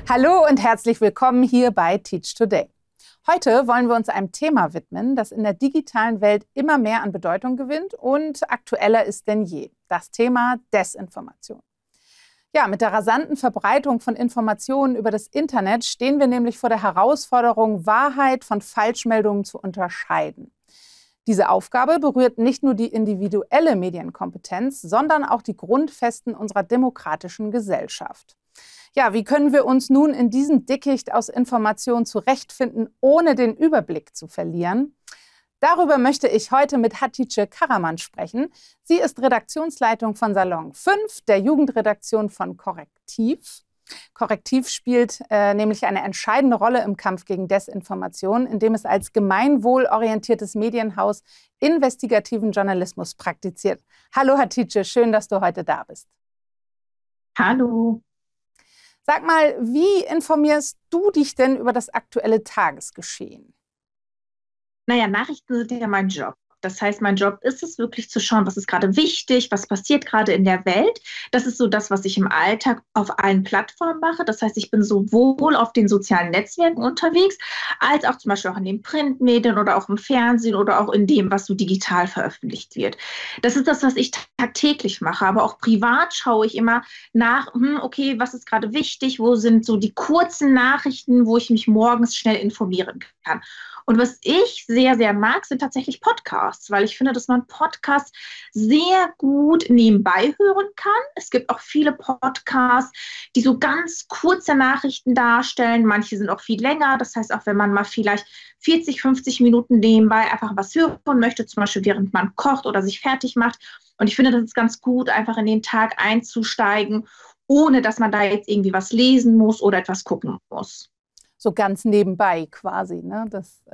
Hallo und herzlich willkommen hier bei Teach Today. Heute wollen wir uns einem Thema widmen, das in der digitalen Welt immer mehr an Bedeutung gewinnt und aktueller ist denn je. Das Thema Desinformation. Ja, mit der rasanten Verbreitung von Informationen über das Internet stehen wir nämlich vor der Herausforderung, Wahrheit von Falschmeldungen zu unterscheiden. Diese Aufgabe berührt nicht nur die individuelle Medienkompetenz, sondern auch die Grundfesten unserer demokratischen Gesellschaft. Ja, wie können wir uns nun in diesem Dickicht aus Informationen zurechtfinden, ohne den Überblick zu verlieren? Darüber möchte ich heute mit Hatice Karaman sprechen. Sie ist Redaktionsleitung von Salon 5, der Jugendredaktion von Correctiv. Correctiv spielt nämlich eine entscheidende Rolle im Kampf gegen Desinformation, indem es als gemeinwohlorientiertes Medienhaus investigativen Journalismus praktiziert. Hallo Hatice, schön, dass du heute da bist. Hallo. Sag mal, wie informierst du dich denn über das aktuelle Tagesgeschehen? Naja, Nachrichten sind ja mein Job. Das heißt, mein Job ist es wirklich zu schauen, was ist gerade wichtig, was passiert gerade in der Welt. Das ist so das, was ich im Alltag auf allen Plattformen mache. Das heißt, ich bin sowohl auf den sozialen Netzwerken unterwegs, als auch zum Beispiel auch in den Printmedien oder auch im Fernsehen oder auch in dem, was so digital veröffentlicht wird. Das ist das, was ich tagtäglich mache. Aber auch privat schaue ich immer nach, okay, was ist gerade wichtig, wo sind so die kurzen Nachrichten, wo ich mich morgens schnell informieren kann. Und was ich sehr, sehr mag, sind tatsächlich Podcasts, weil ich finde, dass man Podcasts sehr gut nebenbei hören kann. Es gibt auch viele Podcasts, die so ganz kurze Nachrichten darstellen. Manche sind auch viel länger. Das heißt, auch wenn man mal vielleicht 40, 50 Minuten nebenbei einfach was hören möchte, zum Beispiel während man kocht oder sich fertig macht. Und ich finde, das ist ganz gut, einfach in den Tag einzusteigen, ohne dass man da jetzt irgendwie was lesen muss oder etwas gucken muss. So ganz nebenbei quasi, ne? Das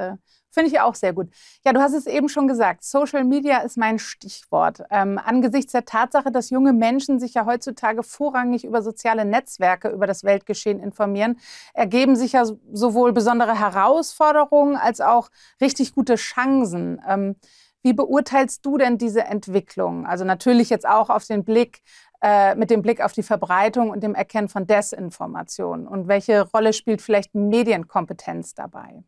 finde ich auch sehr gut. Ja, du hast es eben schon gesagt, Social Media ist mein Stichwort. Angesichts der Tatsache, dass junge Menschen sich ja heutzutage vorrangig über soziale Netzwerke, über das Weltgeschehen informieren, ergeben sich ja sowohl besondere Herausforderungen als auch richtig gute Chancen. Wie beurteilst du denn diese Entwicklung? Also natürlich jetzt auch auf den Blick, mit dem Blick auf die Verbreitung und dem Erkennen von Desinformation. Und welche Rolle spielt vielleicht Medienkompetenz dabei?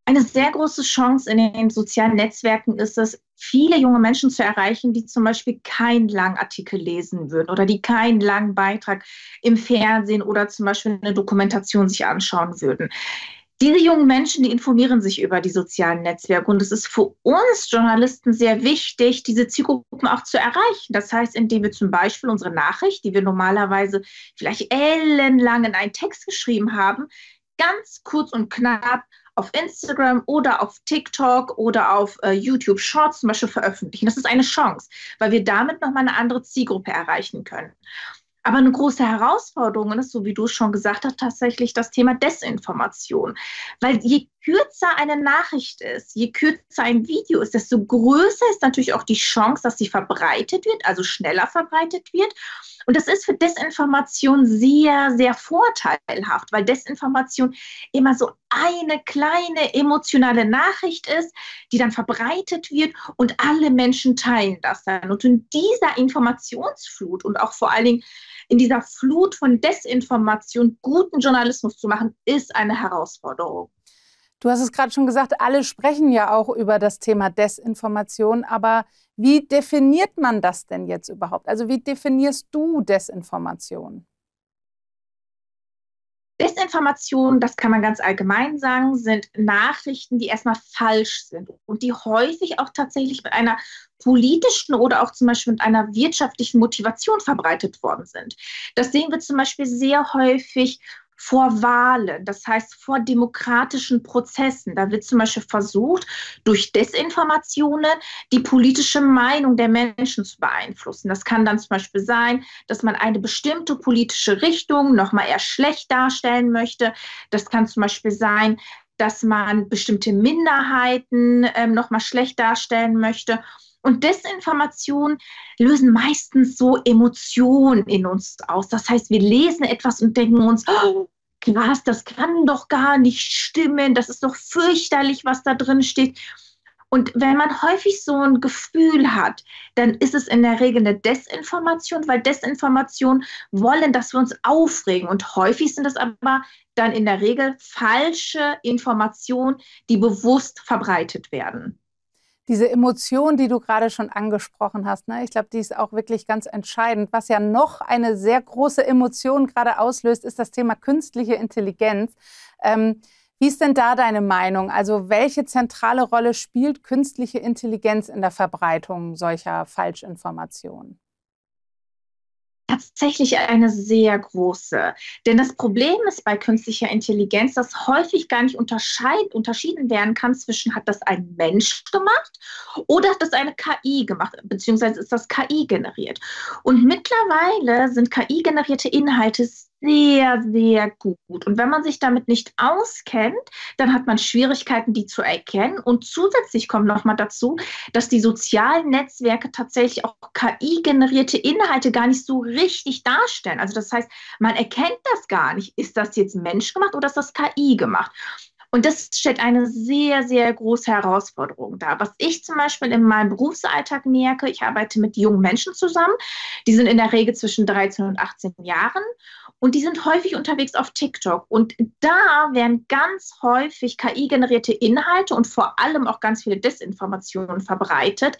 Eine sehr große Chance in den sozialen Netzwerken ist es, viele junge Menschen zu erreichen, die zum Beispiel keinen langen Artikel lesen würden oder die keinen langen Beitrag im Fernsehen oder zum Beispiel eine Dokumentation sich anschauen würden. Diese jungen Menschen, die informieren sich über die sozialen Netzwerke und es ist für uns Journalisten sehr wichtig, diese Zielgruppen auch zu erreichen. Das heißt, indem wir zum Beispiel unsere Nachricht, die wir normalerweise vielleicht ellenlang in einen Text geschrieben haben, ganz kurz und knapp auf Instagram oder auf TikTok oder auf YouTube Shorts zum Beispiel veröffentlichen. Das ist eine Chance, weil wir damit nochmal eine andere Zielgruppe erreichen können. Aber eine große Herausforderung ist, so wie du es schon gesagt hast, tatsächlich das Thema Desinformation. Weil je kürzer eine Nachricht ist, je kürzer ein Video ist, desto größer ist natürlich auch die Chance, dass sie verbreitet wird, also schneller verbreitet wird. Und das ist für Desinformation sehr, sehr vorteilhaft, weil Desinformation immer so eine kleine emotionale Nachricht ist, die dann verbreitet wird und alle Menschen teilen das dann. Und in dieser Informationsflut und auch vor allen Dingen in dieser Flut von Desinformation guten Journalismus zu machen, ist eine Herausforderung. Du hast es gerade schon gesagt, alle sprechen ja auch über das Thema Desinformation, aber wie definiert man das denn jetzt überhaupt? Also wie definierst du Desinformation? Desinformation, das kann man ganz allgemein sagen, sind Nachrichten, die erstmal falsch sind und die häufig auch tatsächlich mit einer politischen oder auch zum Beispiel mit einer wirtschaftlichen Motivation verbreitet worden sind. Das sehen wir zum Beispiel sehr häufig vor Wahlen, das heißt vor demokratischen Prozessen. Da wird zum Beispiel versucht, durch Desinformationen die politische Meinung der Menschen zu beeinflussen. Das kann dann zum Beispiel sein, dass man eine bestimmte politische Richtung nochmal eher schlecht darstellen möchte. Das kann zum Beispiel sein, dass man bestimmte Minderheiten nochmal schlecht darstellen möchte. Und Desinformationen lösen meistens so Emotionen in uns aus. Das heißt, wir lesen etwas und denken uns, oh, krass, das kann doch gar nicht stimmen, das ist doch fürchterlich, was da drin steht. Und wenn man häufig so ein Gefühl hat, dann ist es in der Regel eine Desinformation, weil Desinformation wollen, dass wir uns aufregen. Und häufig sind es aber dann in der Regel falsche Informationen, die bewusst verbreitet werden. Diese Emotion, die du gerade schon angesprochen hast, ne, ich glaube, die ist auch wirklich ganz entscheidend. Was ja noch eine sehr große Emotion gerade auslöst, ist das Thema künstliche Intelligenz. Wie ist denn da deine Meinung? Also welche zentrale Rolle spielt künstliche Intelligenz in der Verbreitung solcher Falschinformationen? Tatsächlich eine sehr große. Denn das Problem ist bei künstlicher Intelligenz, dass häufig gar nicht unterschieden werden kann zwischen, hat das ein Mensch gemacht oder hat das eine KI gemacht, beziehungsweise ist das KI generiert. Und mittlerweile sind KI-generierte Inhalte sehr, sehr gut. Und wenn man sich damit nicht auskennt, dann hat man Schwierigkeiten, die zu erkennen. Und zusätzlich kommt noch mal dazu, dass die sozialen Netzwerke tatsächlich auch KI-generierte Inhalte gar nicht so richtig darstellen. Also das heißt, man erkennt das gar nicht. Ist das jetzt menschgemacht oder ist das KI gemacht? Und das stellt eine sehr, sehr große Herausforderung dar. Was ich zum Beispiel in meinem Berufsalltag merke, ich arbeite mit jungen Menschen zusammen, die sind in der Regel zwischen 13 und 18 Jahren und die sind häufig unterwegs auf TikTok. Und da werden ganz häufig KI-generierte Inhalte und vor allem auch ganz viele Desinformationen verbreitet.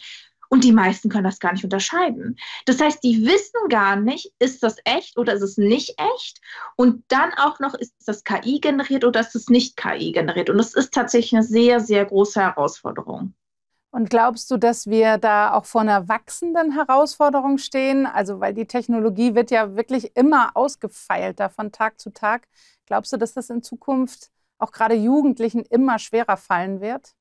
Und die meisten können das gar nicht unterscheiden. Das heißt, die wissen gar nicht, ist das echt oder ist es nicht echt? Und dann auch noch, ist das KI generiert oder ist es nicht KI generiert? Und das ist tatsächlich eine sehr, sehr große Herausforderung. Und glaubst du, dass wir da auch vor einer wachsenden Herausforderung stehen? Also, weil die Technologie wird ja wirklich immer ausgefeilter von Tag zu Tag. Glaubst du, dass das in Zukunft auch gerade Jugendlichen immer schwerer fallen wird?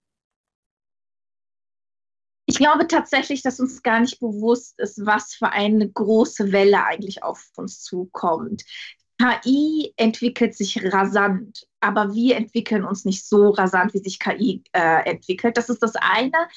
Ich glaube tatsächlich, dass uns gar nicht bewusst ist, was für eine große Welle eigentlich auf uns zukommt. KI entwickelt sich rasant, aber wir entwickeln uns nicht so rasant, wie sich KI entwickelt. Das ist das eine.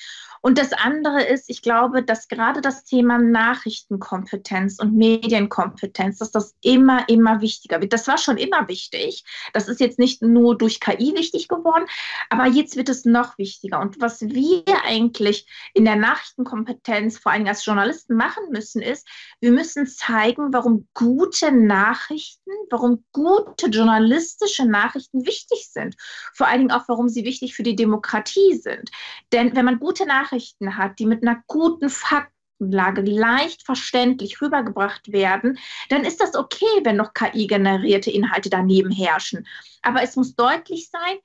Und das andere ist, ich glaube, dass gerade das Thema Nachrichtenkompetenz und Medienkompetenz, dass das immer, immer wichtiger wird. Das war schon immer wichtig. Das ist jetzt nicht nur durch KI wichtig geworden, aber jetzt wird es noch wichtiger. Und was wir eigentlich in der Nachrichtenkompetenz, vor allem als Journalisten, machen müssen, ist, wir müssen zeigen, warum gute Nachrichten, warum gute journalistische Nachrichten wichtig sind. Vor allen Dingen auch, warum sie wichtig für die Demokratie sind. Denn wenn man gute Nachrichten hat, die mit einer guten Faktenlage leicht verständlich rübergebracht werden, dann ist das okay, wenn noch KI-generierte Inhalte daneben herrschen. Aber es muss deutlich sein,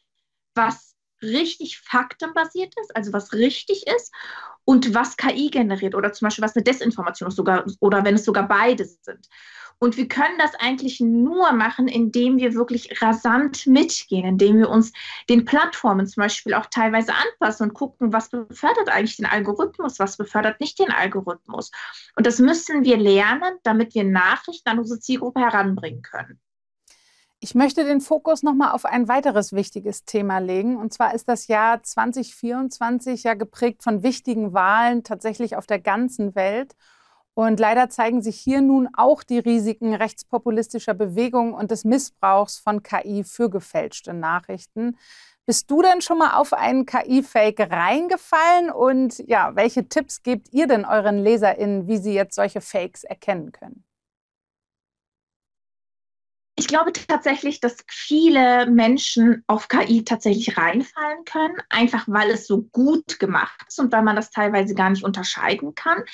was richtig faktenbasiert ist, also was richtig ist und was KI generiert oder zum Beispiel was eine Desinformation ist sogar, oder wenn es sogar beide sind. Und wir können das eigentlich nur machen, indem wir wirklich rasant mitgehen, indem wir uns den Plattformen zum Beispiel auch teilweise anpassen und gucken, was befördert eigentlich den Algorithmus, was befördert nicht den Algorithmus. Und das müssen wir lernen, damit wir Nachrichten an unsere Zielgruppe heranbringen können. Ich möchte den Fokus nochmal auf ein weiteres wichtiges Thema legen. Und zwar ist das Jahr 2024 ja geprägt von wichtigen Wahlen tatsächlich auf der ganzen Welt. Und leider zeigen sich hier nun auch die Risiken rechtspopulistischer Bewegungen und des Missbrauchs von KI für gefälschte Nachrichten. Bist du denn schon mal auf einen KI-Fake reingefallen? Und ja, welche Tipps gebt ihr denn euren LeserInnen, wie sie jetzt solche Fakes erkennen können? Ich glaube tatsächlich, dass viele Menschen auf KI tatsächlich reinfallen können, einfach weil es so gut gemacht ist und weil man das teilweise gar nicht unterscheiden kann.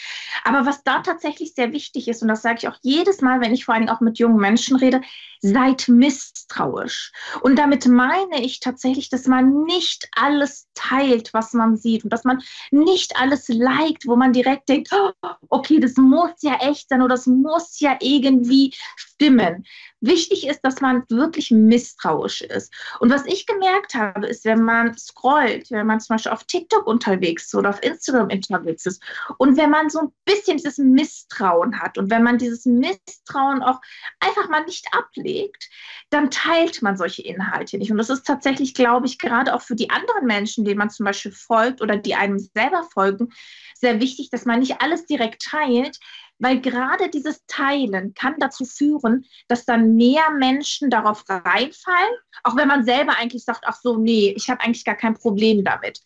Aber was da tatsächlich sehr wichtig ist, und das sage ich auch jedes Mal, wenn ich vor allem auch mit jungen Menschen rede, seid misstrauisch. Und damit meine ich tatsächlich, dass man nicht alles teilt, was man sieht und dass man nicht alles liked, wo man direkt denkt, oh, okay, das muss ja echt sein oder das muss ja irgendwie stimmen. Wichtig ist, dass man wirklich misstrauisch ist. Und was ich gemerkt habe, ist, wenn man scrollt, wenn man zum Beispiel auf TikTok unterwegs ist oder auf Instagram unterwegs ist und wenn man so ein bisschen dieses Misstrauen hat und wenn man dieses Misstrauen auch einfach mal nicht ablegt, dann teilt man solche Inhalte nicht. Und das ist tatsächlich, glaube ich, gerade auch für die anderen Menschen, denen man zum Beispiel folgt oder die einem selber folgen, sehr wichtig, dass man nicht alles direkt teilt, weil gerade dieses Teilen kann dazu führen, dass dann mehr Menschen darauf reinfallen, auch wenn man selber eigentlich sagt, ach so, nee, ich habe eigentlich gar kein Problem damit.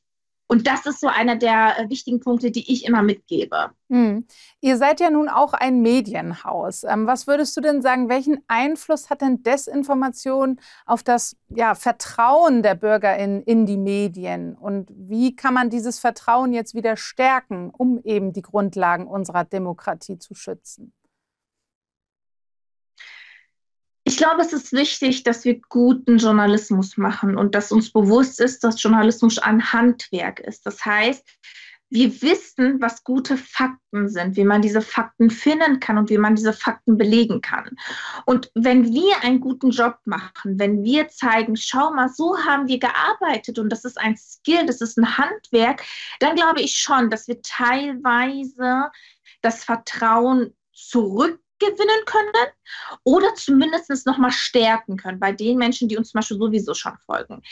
Und das ist so einer der wichtigen Punkte, die ich immer mitgebe. Ihr seid ja nun auch ein Medienhaus. Was würdest du denn sagen, welchen Einfluss hat denn Desinformation auf das Vertrauen der Bürger in die Medien? Und wie kann man dieses Vertrauen jetzt wieder stärken, um eben die Grundlagen unserer Demokratie zu schützen? Ich glaube, es ist wichtig, dass wir guten Journalismus machen und dass uns bewusst ist, dass Journalismus ein Handwerk ist. Das heißt, wir wissen, was gute Fakten sind, wie man diese Fakten finden kann und wie man diese Fakten belegen kann. Und wenn wir einen guten Job machen, wenn wir zeigen, schau mal, so haben wir gearbeitet und das ist ein Skill, das ist ein Handwerk, dann glaube ich schon, dass wir teilweise das Vertrauen zurückgewinnen können oder zumindest nochmal stärken können bei den Menschen, die uns zum Beispiel sowieso schon folgen.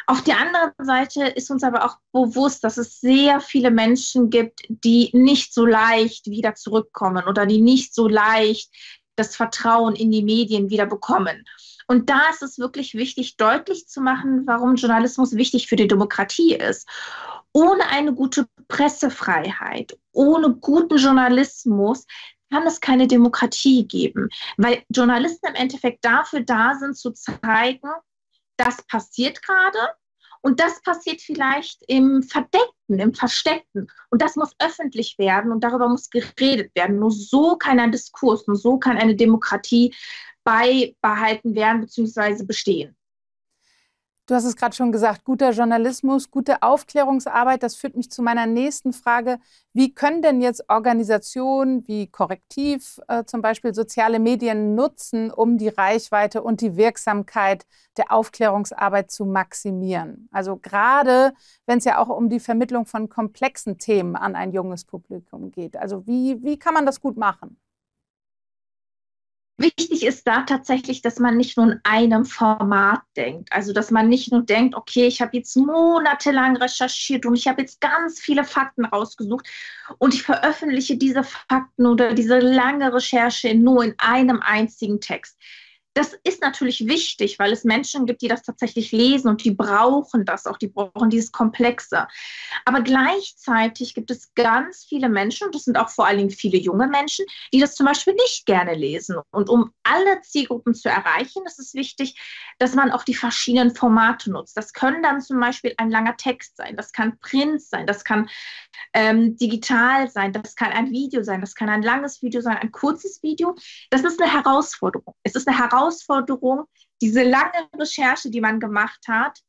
Auf der anderen Seite ist uns aber auch bewusst, dass es sehr viele Menschen gibt, die nicht so leicht wieder zurückkommen oder die nicht so leicht das Vertrauen in die Medien wieder bekommen. Und da ist es wirklich wichtig, deutlich zu machen, warum Journalismus wichtig für die Demokratie ist. Ohne eine gute Pressefreiheit, ohne guten Journalismus kann es keine Demokratie geben, weil Journalisten im Endeffekt dafür da sind, zu zeigen, das passiert gerade und das passiert vielleicht im Verdeckten, im Versteckten. Und das muss öffentlich werden und darüber muss geredet werden. Nur so kann ein Diskurs, nur so kann eine Demokratie beibehalten werden bzw. bestehen. Du hast es gerade schon gesagt, guter Journalismus, gute Aufklärungsarbeit, das führt mich zu meiner nächsten Frage. Wie können denn jetzt Organisationen wie Korrektiv zum Beispiel soziale Medien nutzen, um die Reichweite und die Wirksamkeit der Aufklärungsarbeit zu maximieren? Also gerade, wenn es ja auch um die Vermittlung von komplexen Themen an ein junges Publikum geht. Also wie kann man das gut machen? Wichtig ist da tatsächlich, dass man nicht nur in einem Format denkt. Also, dass man nicht nur denkt, okay, ich habe jetzt monatelang recherchiert und ich habe jetzt ganz viele Fakten rausgesucht und ich veröffentliche diese Fakten oder diese lange Recherche nur in einem einzigen Text. Das ist natürlich wichtig, weil es Menschen gibt, die das tatsächlich lesen und die brauchen das auch, die brauchen dieses Komplexe. Aber gleichzeitig gibt es ganz viele Menschen, und das sind auch vor allen Dingen viele junge Menschen, die das zum Beispiel nicht gerne lesen. Und um alle Zielgruppen zu erreichen, ist es wichtig, dass man auch die verschiedenen Formate nutzt. Das können dann zum Beispiel ein langer Text sein, das kann Print sein, das kann digital sein, das kann ein Video sein, das kann ein langes Video sein, ein kurzes Video. Das ist eine Herausforderung. Es ist eine Herausforderung, diese lange Recherche, die man gemacht hat,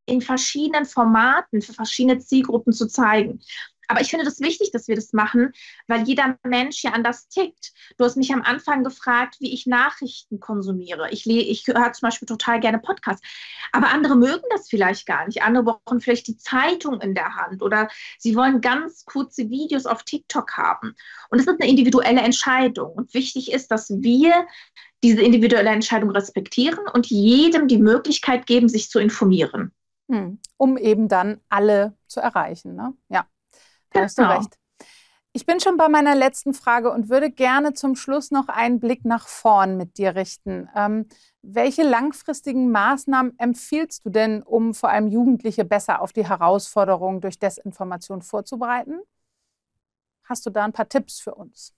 in verschiedenen Formaten für verschiedene Zielgruppen zu zeigen. Aber ich finde das wichtig, dass wir das machen, weil jeder Mensch ja anders tickt. Du hast mich am Anfang gefragt, wie ich Nachrichten konsumiere. Ich höre zum Beispiel total gerne Podcasts. Aber andere mögen das vielleicht gar nicht. Andere brauchen vielleicht die Zeitung in der Hand oder sie wollen ganz kurze Videos auf TikTok haben. Und das ist eine individuelle Entscheidung. Und wichtig ist, dass wir diese individuelle Entscheidung respektieren und jedem die Möglichkeit geben, sich zu informieren. Um eben dann alle zu erreichen, ne? Ja. Da hast du recht. Ich bin schon bei meiner letzten Frage und würde gerne zum Schluss noch einen Blick nach vorn mit dir richten. Welche langfristigen Maßnahmen empfiehlst du denn, um vor allem Jugendliche besser auf die Herausforderungen durch Desinformation vorzubereiten? Hast du da ein paar Tipps für uns?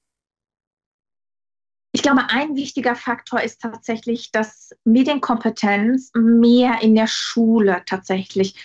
Ich glaube, ein wichtiger Faktor ist tatsächlich, dass Medienkompetenz mehr in der Schule tatsächlich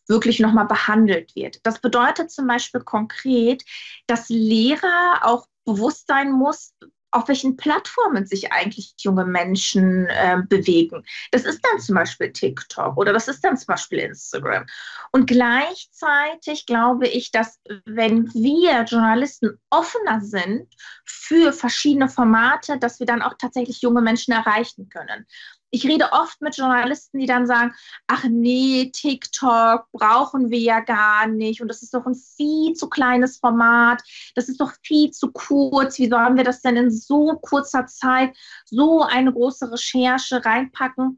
wirklich nochmal behandelt wird. Das bedeutet zum Beispiel konkret, dass Lehrer auch bewusst sein muss, auf welchen Plattformen sich eigentlich junge Menschen bewegen. Das ist dann zum Beispiel TikTok oder das ist dann zum Beispiel Instagram. Und gleichzeitig glaube ich, dass wenn wir Journalisten offener sind für verschiedene Formate, dass wir dann auch tatsächlich junge Menschen erreichen können. Ich rede oft mit Journalisten, die dann sagen, ach nee, TikTok brauchen wir ja gar nicht und das ist doch ein viel zu kleines Format, das ist doch viel zu kurz, wie sollen wir das denn in so kurzer Zeit, so eine große Recherche reinpacken?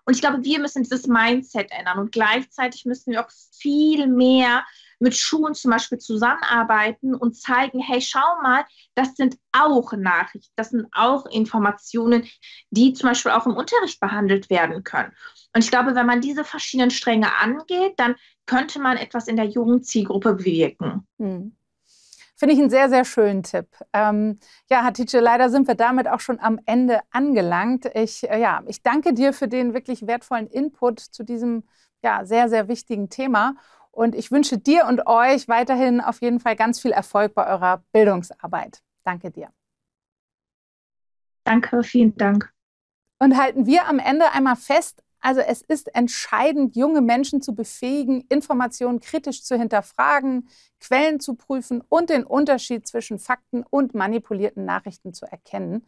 Und ich glaube, wir müssen dieses Mindset ändern und gleichzeitig müssen wir auch viel mehr mit Schulen zum Beispiel zusammenarbeiten und zeigen, hey, schau mal, das sind auch Nachrichten, das sind auch Informationen, die zum Beispiel auch im Unterricht behandelt werden können. Und ich glaube, wenn man diese verschiedenen Stränge angeht, dann könnte man etwas in der Jugendzielgruppe bewirken. Finde ich einen sehr, sehr schönen Tipp. Ja, Hatice, leider sind wir damit auch schon am Ende angelangt. Ich danke dir für den wirklich wertvollen Input zu diesem sehr, sehr wichtigen Thema. Und ich wünsche dir und euch weiterhin auf jeden Fall ganz viel Erfolg bei eurer Bildungsarbeit. Danke dir. Danke, vielen Dank. Und halten wir am Ende einmal fest, also es ist entscheidend, junge Menschen zu befähigen, Informationen kritisch zu hinterfragen, Quellen zu prüfen und den Unterschied zwischen Fakten und manipulierten Nachrichten zu erkennen.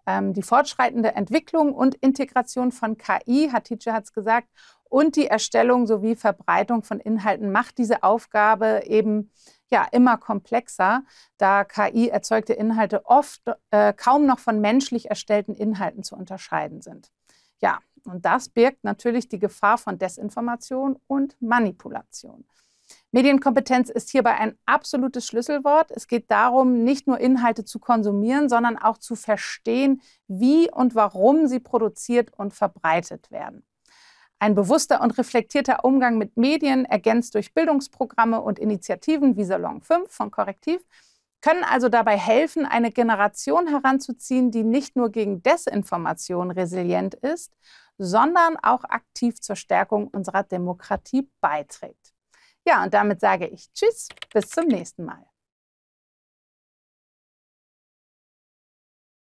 Die fortschreitende Entwicklung und Integration von KI, Hatice hat es gesagt, und die Erstellung sowie Verbreitung von Inhalten macht diese Aufgabe eben immer komplexer, da KI erzeugte Inhalte oft kaum noch von menschlich erstellten Inhalten zu unterscheiden sind. Ja, und das birgt natürlich die Gefahr von Desinformation und Manipulation. Medienkompetenz ist hierbei ein absolutes Schlüsselwort. Es geht darum, nicht nur Inhalte zu konsumieren, sondern auch zu verstehen, wie und warum sie produziert und verbreitet werden. Ein bewusster und reflektierter Umgang mit Medien, ergänzt durch Bildungsprogramme und Initiativen wie Salon 5 von Correctiv, können also dabei helfen, eine Generation heranzuziehen, die nicht nur gegen Desinformation resilient ist, sondern auch aktiv zur Stärkung unserer Demokratie beiträgt. Ja, und damit sage ich Tschüss, bis zum nächsten Mal.